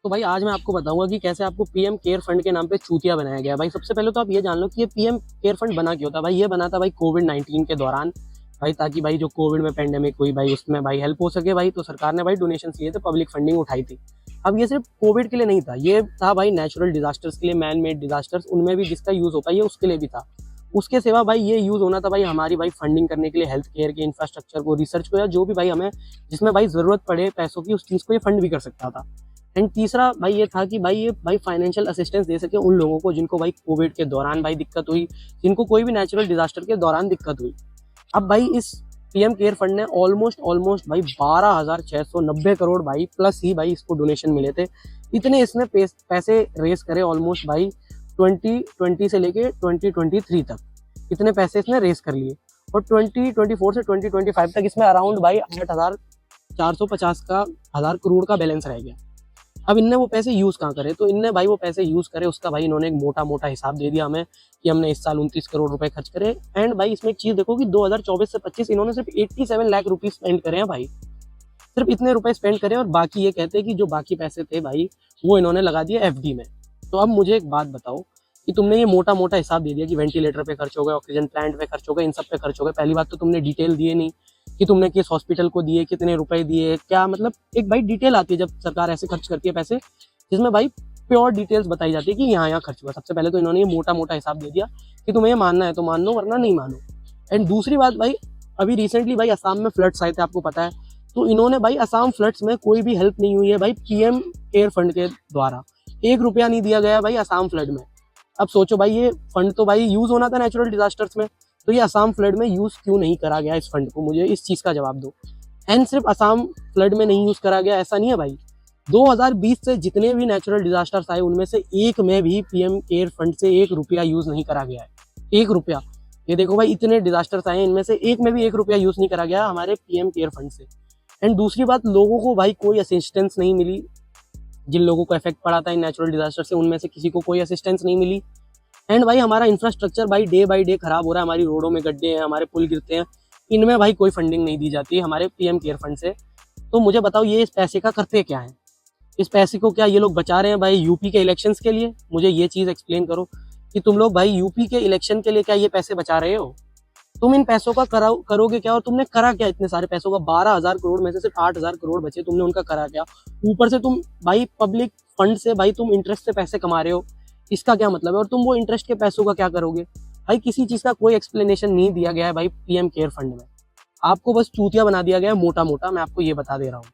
तो भाई आज मैं आपको बताऊंगा कि कैसे आपको पीएम केयर फंड के नाम पे चूतिया बनाया गया है। भाई सबसे पहले तो आप ये जान लो कि ये पीएम केयर फंड बना क्यों था। भाई ये बना था भाई कोविड-19 के दौरान, भाई ताकि भाई जो कोविड में पेंडेमिक हुई भाई उसमें भाई हेल्प हो सके। भाई तो सरकार ने भाई डोनेशन लिए थे, पब्लिक फंडिंग उठाई थी। अब ये सिर्फ कोविड के लिए नहीं था, ये था भाई नेचुरल डिजास्टर्स के लिए, मैन मेड डिजास्टर्स, उनमें भी जिसका यूज हो पाए उसके लिए भी था। उसके सिवा भाई ये यूज होना था भाई हमारी भाई फंडिंग करने के लिए, हेल्थ केयर के इंफ्रास्ट्रक्चर को, रिसर्च को, या जो भी भाई हमें जिसमें भाई जरूरत पड़े पैसों की, उस चीज को ये फंड भी कर सकता था। एंड तीसरा भाई ये था कि भाई ये भाई फाइनेंशियल असिस्टेंस दे सके उन लोगों को जिनको भाई कोविड के दौरान भाई दिक्कत हुई, जिनको कोई भी नेचुरल डिजास्टर के दौरान दिक्कत हुई। अब भाई इस पीएम केयर फंड ने ऑलमोस्ट भाई 12,690 करोड़ भाई प्लस ही भाई इसको डोनेशन मिले थे। इतने इसने पैसे रेस करे ऑलमोस्ट भाई 2020 से लेके 2023 तक इतने पैसे इसने रेस कर लिए। और 2024 से 2025 तक इसमें अराउंड भाई 8,450 का हजार करोड़ का बैलेंस रह गया। अब इनने वो पैसे यूज कहाँ करे, तो इनने भाई वो पैसे यूज करे उसका भाई इन्होंने एक मोटा मोटा हिसाब दे दिया हमें कि हमने इस साल 29 करोड़ रुपए खर्च करे। एंड भाई इसमें एक चीज देखो कि 2024 से 25 इन्होंने सिर्फ 87 लाख रुपीज स्पेंड करे हैं भाई, सिर्फ इतने रुपए स्पेंड करे। और बाकी ये कहते हैं कि जो बाकी पैसे थे भाई वो इन्होंने लगा दिए एफडी में। तो अब मुझे एक बात बताओ कि तुमने ये मोटा मोटा हिसाब दे दिया कि वेंटिलेटर पे खर्च हो गए, ऑक्सीजन प्लांट पे खर्च हो गए, इन सब पे खर्च हो गए। पहली बात तो तुमने डिटेल दिए नहीं कि तुमने किस हॉस्पिटल को दिए, कितने रुपए दिए, क्या मतलब एक भाई डिटेल आती है जब सरकार ऐसे खर्च करती है पैसे, जिसमें भाई प्योर डिटेल्स बताई जाती है कि यहाँ यहाँ खर्च हुआ। सबसे पहले तो इन्होंने ये मोटा मोटा हिसाब दे दिया कि तुम्हें ये मानना है तो मान लो वरना नहीं मानो। एंड दूसरी बात भाई, अभी रिसेंटली भाई असम में फ्लड्स आए थे, आपको पता है, तो इन्होंने भाई असम फ्लड्स में कोई भी हेल्प नहीं हुई है भाई पीएम केयर फंड के द्वारा। 1 रुपया नहीं दिया गया भाई असम फ्लड में। अब सोचो भाई ये फंड तो भाई यूज होना था नेचुरल डिजास्टर्स में, तो ये असम फ्लड में यूज क्यों नहीं करा गया इस फंड को, मुझे इस चीज का जवाब दो। एंड सिर्फ असम फ्लड में नहीं यूज करा गया ऐसा नहीं है भाई, 2020 से जितने भी नेचुरल डिजास्टर्स आए उनमें से एक में भी पीएम केयर फंड से 1 रुपया यूज नहीं करा गया है। 1 रुपया, ये देखो भाई इतने डिजास्टर्स आए इनमें से एक में भी 1 रुपया यूज नहीं करा गया हमारे पीएम केयर फंड से। एंड दूसरी बात, लोगों को भाई कोई असिस्टेंस नहीं मिली, जिन लोगों को इफेक्ट पड़ा था इन नेचुरल डिजास्टर से उनमें से किसी को कोई असिस्टेंस नहीं मिली। एंड भाई हमारा इंफ्रास्ट्रक्चर भाई डे बाई डे खराब हो रहा है, हमारी रोडों में गड्ढे हैं, हमारे पुल गिरते हैं, इनमें भाई कोई फंडिंग नहीं दी जाती है हमारे पीएम केयर फंड से। तो मुझे बताओ ये इस पैसे का करते क्या है, इस पैसे को क्या ये लोग बचा रहे हैं भाई यूपी के इलेक्शंस के लिए? मुझे ये चीज एक्सप्लेन करो कि तुम लोग भाई यूपी के इलेक्शन के लिए क्या ये पैसे बचा रहे हो? तुम इन पैसों का करोगे क्या, और तुमने करा क्या इतने सारे पैसों का? 12,000 करोड़ में से सिर्फ 8,000 करोड़ बचे, तुमने उनका करा क्या? ऊपर से तुम भाई पब्लिक फंड से भाई तुम इंटरेस्ट से पैसे कमा रहे हो, इसका क्या मतलब है? और तुम वो इंटरेस्ट के पैसों का क्या करोगे? भाई किसी चीज का कोई एक्सप्लेनेशन नहीं दिया गया है भाई पीएम केयर फंड में, आपको बस चूतिया बना दिया गया है मोटा मोटा, मैं आपको ये बता दे रहा हूँ।